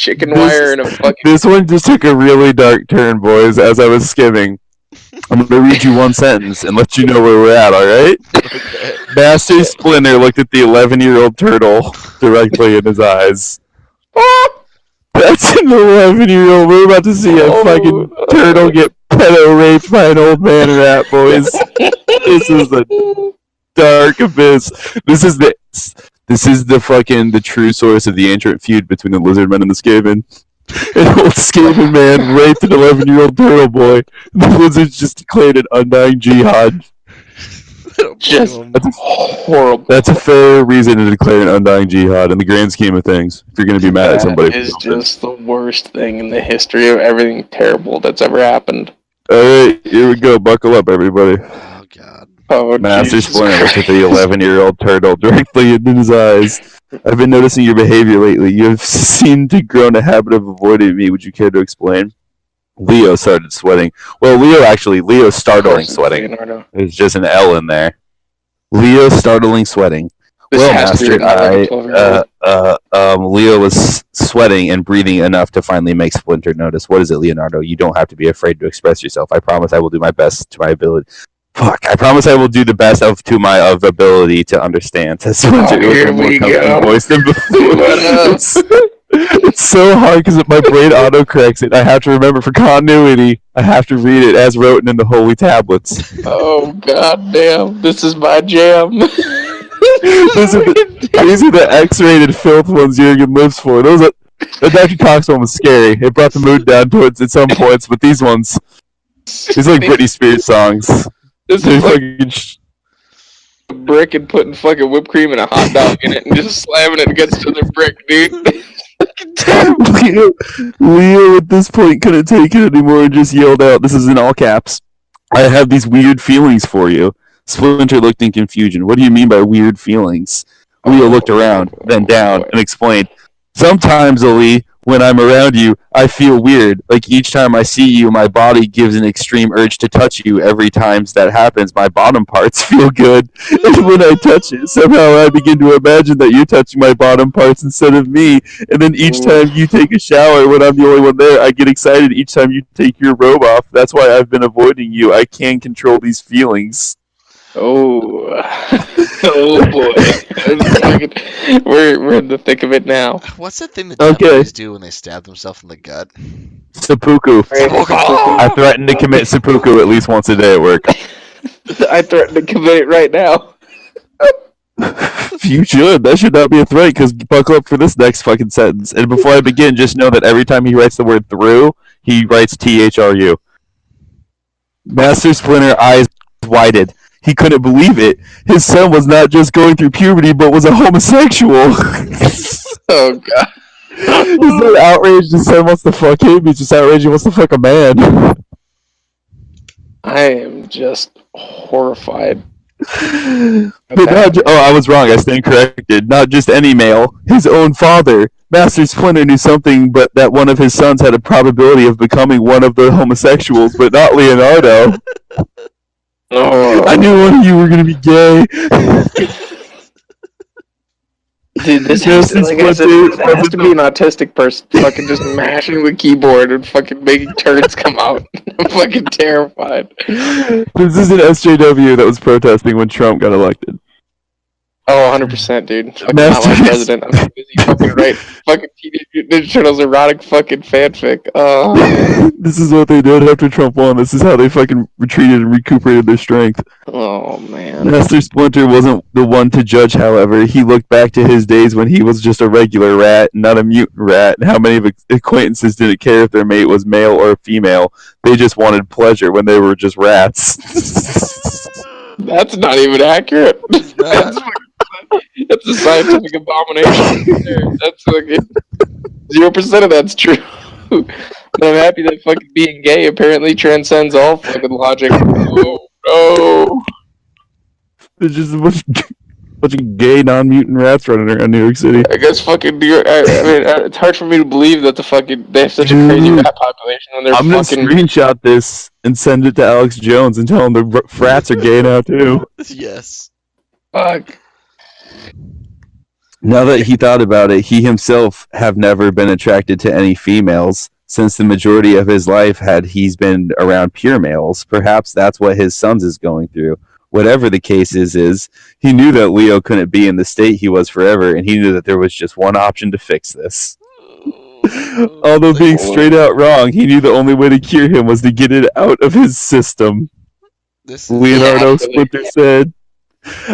chicken wire and a fucking... This one just took a really dark turn, boys, as I was skimming. I'm going to read you one sentence and let you know where we're at, alright? Okay. Master Splinter looked at the 11-year-old turtle directly in his eyes. That's an 11-year-old. We're about to see a fucking turtle get pedo-raped by an old man rat, boys. This is the dark abyss. This is the true source of the ancient feud between the lizard men and the Skaven. An old Skaven man raped an 11-year-old turtle boy. The lizards just declared an undying jihad. That's horrible. That's a fair reason to declare an undying jihad in the grand scheme of things. If you're going to be mad at somebody, that is just the worst thing in the history of everything terrible that's ever happened. Alright, here we go. Buckle up, everybody. Oh god. Oh, Master Splinter looked at the 11-year-old turtle directly into his eyes. I've been noticing your behavior lately. You have seemed to grow in a habit of avoiding me. Would you care to explain? Leo started sweating. Well, Leo startling sweating. There's just an L in there. Leo startling sweating. Well, Master, Leo was sweating and breathing enough to finally make Splinter notice. What is it, Leonardo? You don't have to be afraid to express yourself. I promise I will do my best to my ability. Fuck, I promise I will do the best to my ability to understand. Here we go. It's so hard because my brain auto-corrects it. I have to remember for continuity. I have to read it as written in the holy tablets. Oh, goddamn. This is my jam. These are the X-rated filth ones Jurgen lives for. The Dr. Cox one was scary. It brought the mood down towards at some points, but these are like Britney Spears songs. This is fucking a brick and putting fucking whipped cream and a hot dog in it and just slamming it against the brick, dude. Leo at this point couldn't take it anymore and just yelled out, this is in all caps, I have these weird feelings for you. Splinter looked in confusion. What do you mean by weird feelings? Leo looked around, then down, and explained, sometimes, Ali, when I'm around you, I feel weird. Like each time I see you, my body gives an extreme urge to touch you. Every time that happens, my bottom parts feel good. And when I touch it, somehow I begin to imagine that you're touching my bottom parts instead of me. And then each time you take a shower, when I'm the only one there, I get excited each time you take your robe off. That's why I've been avoiding you. I can't control these feelings. Oh, boy. We're in the thick of it now. What's that thing that Japanese do when they stab themselves in the gut? Seppuku. I threaten to commit seppuku at least once a day at work. I threaten to commit it right now. You should. That should not be a threat, because buckle up for this next fucking sentence. And before I begin, just know that every time he writes the word through, he writes THRU. Master Splinter eyes widened. He couldn't believe it. His son was not just going through puberty, but was a homosexual. Oh, God. He's not outraged his son wants to fuck him. He's just outraged he wants to fuck a man. I am just horrified. But I was wrong. I stand corrected. Not just any male. His own father. Master Splinter knew something, but that one of his sons had a probability of becoming one of the homosexuals, but not Leonardo. Oh. I knew one of you were going to be gay. Dude, this has to be an autistic person fucking just mashing the keyboard and fucking making turds come out. I'm fucking terrified. This is an SJW that was protesting when Trump got elected. Oh, 100%, dude. Fucking not my president. I'm too busy fucking writing fucking Teenage Mutant Ninja Turtles erotic fucking fanfic. This is what they did after Trump won. This is how they fucking retreated and recuperated their strength. Oh, man. Master Splinter wasn't the one to judge, however. He looked back to his days when he was just a regular rat, not a mutant rat. How many of his acquaintances didn't care if their mate was male or female? They just wanted pleasure when they were just rats. That's not even accurate. That's a scientific abomination. That's like 0% of that's true. But I'm happy that fucking being gay apparently transcends all fucking logic. Oh, no. There's just a bunch of gay non-mutant rats running around New York City. I guess fucking New York. I mean, it's hard for me to believe that they have such a crazy rat population. And I'm gonna screenshot this and send it to Alex Jones and tell him the frats are gay now too. Yes. Fuck. Now that he thought about it, he himself have never been attracted to any females, since the majority of his life he's been around pure males. Perhaps that's what his sons is going through. Whatever the case is he knew that Leo couldn't be in the state he was forever, and he knew that there was just one option to fix this. Although being straight out wrong, he knew the only way to cure him was to get it out of his system. Leonardo Splinter said,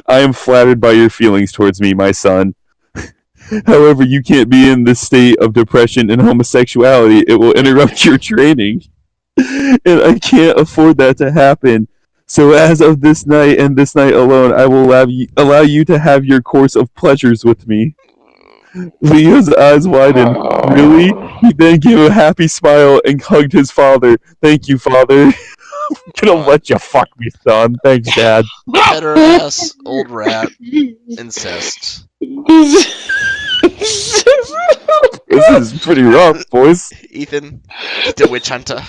"I am flattered by your feelings towards me, my son. However, you can't be in this state of depression and homosexuality. It will interrupt your training. And I can't afford that to happen. So as of this night and this night alone, I will allow you to have your course of pleasures with me." Leo's eyes widened. Really? He then gave a happy smile and hugged his father. "Thank you, father." "I'm gonna let you fuck me, son. Thanks, Dad." Better ass, old rat, incest. This is pretty rough, boys. Ethan, the witch hunter.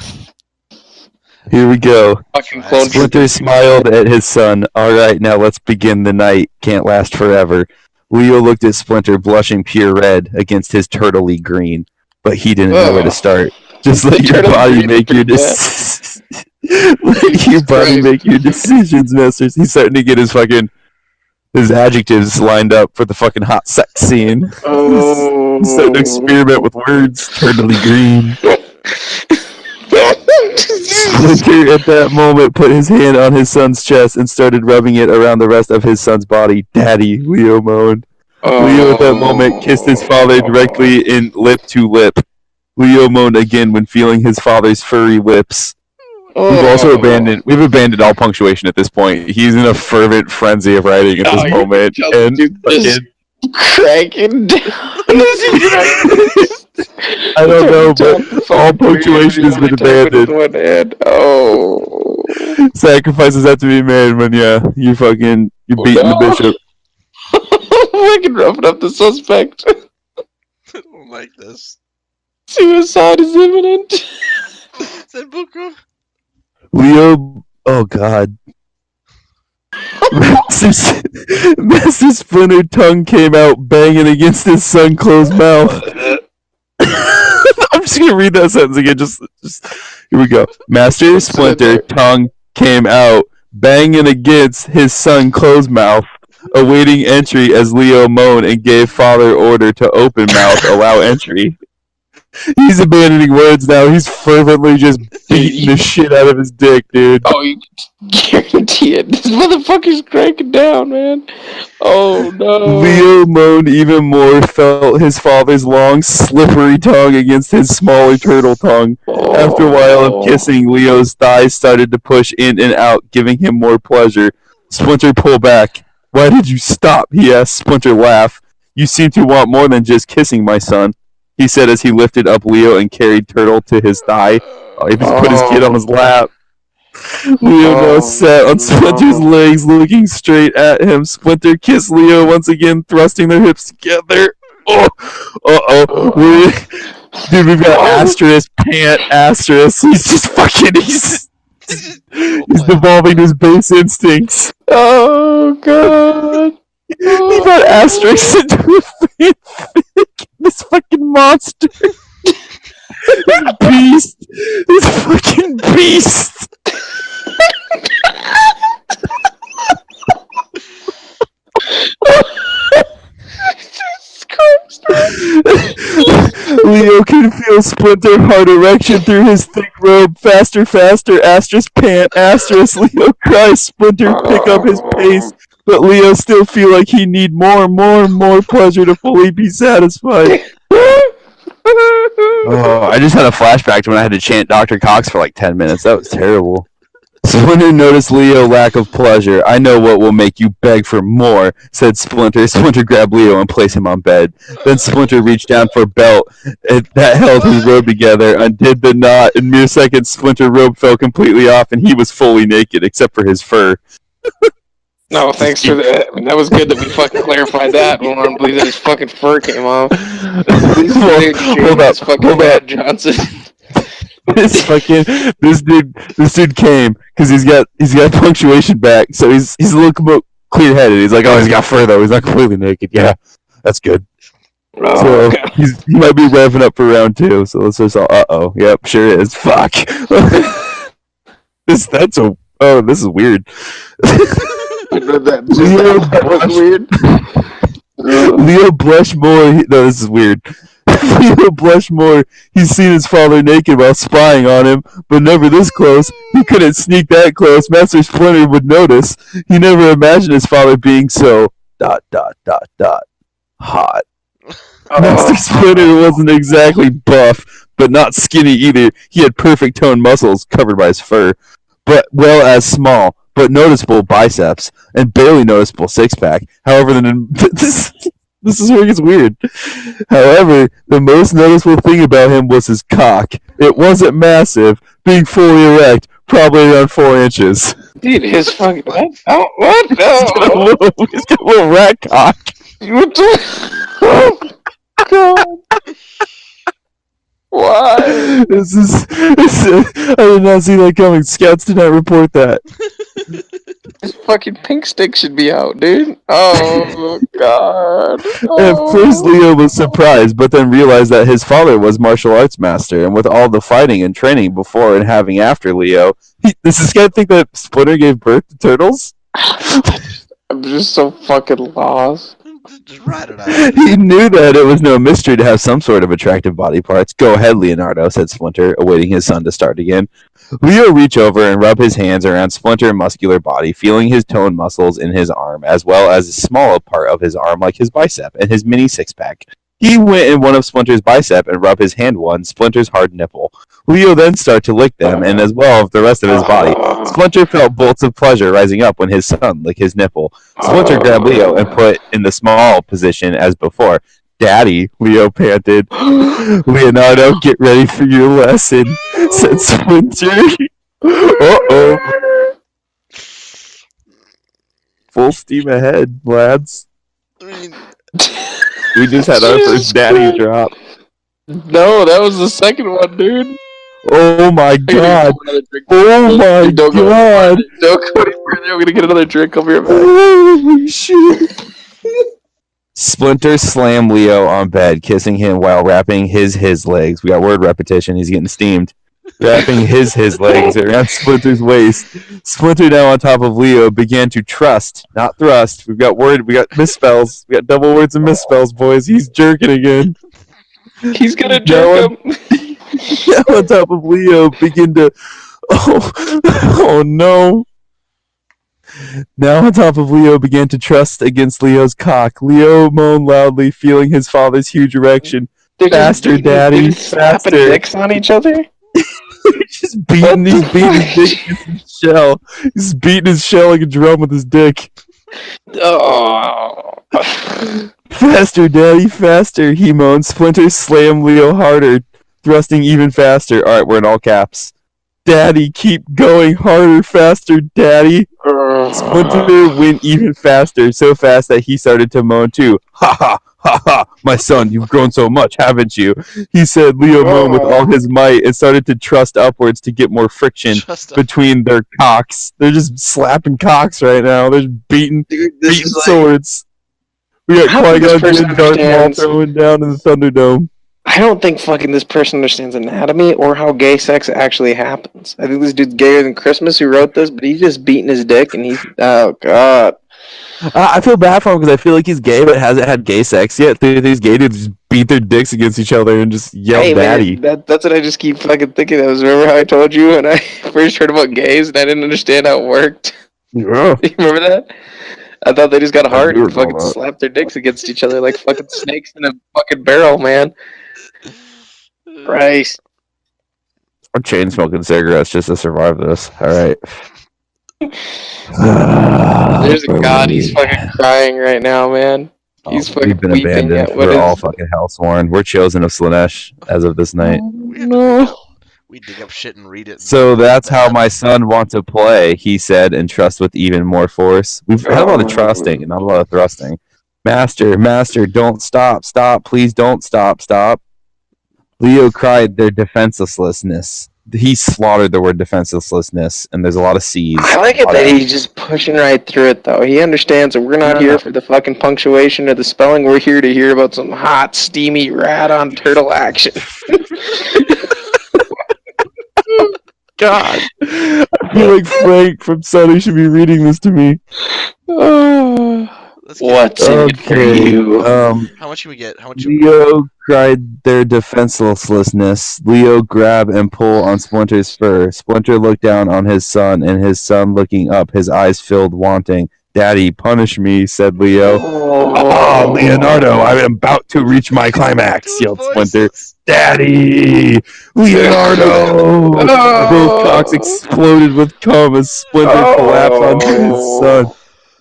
Here we go. Fucking clone Splinter smiled at his son. "All right, now let's begin the night. Can't last forever." Leo looked at Splinter, blushing pure red against his turtley green, but he didn't know where to start. "Just let your body make your decisions. Let your body make your decisions, masters." He's starting to get his adjectives lined up for the fucking hot sex scene. He's starting to experiment with words. Turtley green. Splinter at that moment put his hand on his son's chest and started rubbing it around the rest of his son's body. "Daddy," Leo moaned. Leo at that moment kissed his father directly in lip to lip. Leo moaned again when feeling his father's furry lips. We've abandoned all punctuation at this point. He's in a fervent frenzy of writing at this moment. And cracking down. I don't know, but all punctuation has been abandoned. Oh. Sacrifices have to be made when you're beating the bishop. Fucking roughing up the suspect. I don't like this. Suicide is imminent. Senbuku. Leo, oh god. Master Splinter tongue came out banging against his sun-closed mouth. I'm just gonna read that sentence again. Just here we go. Master Splinter tongue came out banging against his sun-closed mouth, awaiting entry as Leo moaned and gave father order to open mouth, allow entry. He's abandoning words now. He's fervently just beating the shit out of his dick, dude. Oh, you guarantee it. This motherfucker's cranking down, man. Oh, no. Leo moaned even more, felt his father's long, slippery tongue against his smaller turtle tongue. Oh. After a while of kissing, Leo's thighs started to push in and out, giving him more pleasure. Splinter pulled back. "Why did you stop?" he asked. Splinter laughed. "You seem to want more than just kissing, my son," he said as he lifted up Leo and carried Turtle to his thigh. Oh, he just put his kid on his lap. Leo now sat on Splinter's legs, looking straight at him. Splinter kissed Leo once again, thrusting their hips together. Oh, dude, we've got asterisk, pant, asterisk. He's just fucking, he's devolving his base instincts. Oh, God. He got asterisks into a fanfic. This fucking monster. This beast. This fucking beast. Leo can feel Splinter hard erection through his thick robe. Faster, asterisk pant, asterisk. Leo cries. Splinter pick up his pace, but Leo still feel like he need more pleasure to fully be satisfied. Oh, I just had a flashback to when I had to chant Dr. Cox for like 10 minutes. That was terrible. Splinter noticed Leo's lack of pleasure. "I know what will make you beg for more," said Splinter. Splinter grabbed Leo and placed him on bed. Then Splinter reached down for a belt that held his robe together, undid the knot. In mere seconds, Splinter's robe fell completely off, and he was fully naked, except for his fur. No, thanks for that. I mean, that was good that we fucking clarified that. I don't want to believe that his fucking fur came off. Hold up, Johnson. This dude came because he's got punctuation back, so he's a little more clear-headed. He's like, "Oh, he's got fur though. He's not completely naked." Yeah, That's good. Oh, So okay. he might be revving up for round 2. So let's just all. Yep, sure is. Fuck. this is weird. That was weird. Leo blushed more. No, this is weird. Leo blushed more. He's seen his father naked while spying on him, but never this close. He couldn't sneak that close. Master Splinter would notice. He never imagined his father being so ... hot. Master Splinter wasn't exactly buff, but not skinny either. He had perfect toned muscles covered by his fur, but well as small, but noticeable biceps and barely noticeable six-pack. However, this is where it gets weird. However, the most noticeable thing about him was his cock. It wasn't massive, being fully erect, probably around 4 inches. Dude, his fucking what? Oh, what? He's got a little rat cock. What the? God. Why? I did not see that coming. Scouts did not report that. This fucking pink stick should be out, dude. Oh, God. At first, Leo was surprised, but then realized that his father was martial arts master, and with all the fighting and training before and having after Leo, does this guy think that Splinter gave birth to turtles? I'm just so fucking lost. Just ride it out. He knew that it was no mystery to have some sort of attractive body parts. Go ahead, Leonardo, said Splinter, awaiting his son to start again. Leo reached over and rubbed his hands around Splinter's muscular body, feeling his toned muscles in his arm, as well as a smaller part of his arm like his bicep and his mini six-pack. He went in one of Splinter's bicep and rubbed his hand on Splinter's hard nipple. Leo then started to lick them, and as well as the rest of his body. Splinter felt bolts of pleasure rising up when his son licked his nipple. Splinter grabbed Leo and put in the small position as before. Daddy, Leo panted. Leonardo, get ready for your lesson, said Splinter. Uh-oh. Full steam ahead, lads. I mean, We just had our first daddy drop. No, that was the second one, dude. Oh my god. Oh my Don't god. Don't go any further. I'm gonna get another drink. I'll be right back. Holy shit. Splinter slammed Leo on bed, kissing him while wrapping his legs. We got word repetition. He's getting steamed. Wrapping his legs around Splinter's waist. Splinter, now on top of Leo, began to trust, not thrust. We got misspells. We got double words and misspells, boys. He's jerking again. He's gonna jerk him. Now on top of Leo, begin to... Oh no. Now on top of Leo, began to trust against Leo's cock. Leo moaned loudly, feeling his father's huge erection. Faster, Daddy, faster. Dicks on each other? He's beating his dick against his shell. He's beating his shell like a drum with his dick. Oh. Faster, Daddy, faster, he moaned. Splinter slammed Leo harder, thrusting even faster. Alright, we're in all caps. Daddy, keep going harder, faster, Daddy. Splinter went even faster, so fast that he started to moan too. Ha ha, ha ha, my son, you've grown so much, haven't you? He said. Leo moaned with all his might and started to thrust upwards to get more friction between their cocks. They're just slapping cocks right now. They're beating swords. We got Qui-Gon and Darth Maul throwing down in the Thunderdome. I don't think fucking this person understands anatomy or how gay sex actually happens. I think this dude's gayer than Christmas who wrote this, but he's just beating his dick and he's... Oh, God. I feel bad for him because I feel like he's gay but hasn't had gay sex yet. These gay dudes just beat their dicks against each other and just yell daddy. Man, that's what I just keep fucking thinking. Remember how I told you when I first heard about gays and I didn't understand how it worked? Yeah. You remember that? I thought they just got hard and fucking slapped their dicks against each other like fucking snakes in a fucking barrel, man. Christ. I'm chain smoking cigarettes just to survive this. Alright. There's a god, he's fucking crying right now, man. He's fucking we've been weeping abandoned. We're all fucking hellsworn. We're chosen of Slanesh as of this night. No. We dig up shit and read it. So that's how my son wants to play, he said, and trust with even more force. We've had a lot of trusting and not a lot of thrusting. Master, don't stop, please don't stop. Leo cried their defenselessness. he slaughtered the word defenselessness, and there's a lot of C's. I like it that he's just pushing right through it, though. He understands that we're not here for the fucking punctuation or the spelling. We're here to hear about some hot, steamy, rad-on-turtle action. God. I feel like Frank from Sunny should be reading this to me. What's in it for you? How much can we get? How much? Leo cried their defenselessness. Leo grab and pull on Splinter's fur. Splinter looked down on his son, and his son looking up, his eyes filled wanting. Daddy, punish me, said Leo. Oh, Leonardo, I'm about to reach my climax, yelled Splinter. Daddy! Leonardo! Both cocks exploded with cum as Splinter collapsed onto his son,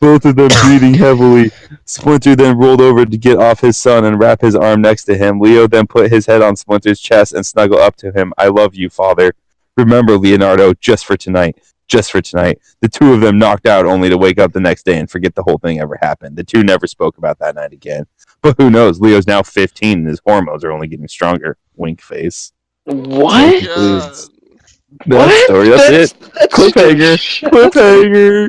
both of them breathing heavily. Splinter then rolled over to get off his son and wrap his arm next to him. Leo then put his head on Splinter's chest and snuggled up to him. I love you, father. Remember, Leonardo, just for tonight. Just for tonight. The two of them knocked out only to wake up the next day and forget the whole thing ever happened. The two never spoke about that night again. But who knows? Leo's now 15 and his hormones are only getting stronger. Wink face. What? That story. That's it. Cliffhanger. Cliffhanger.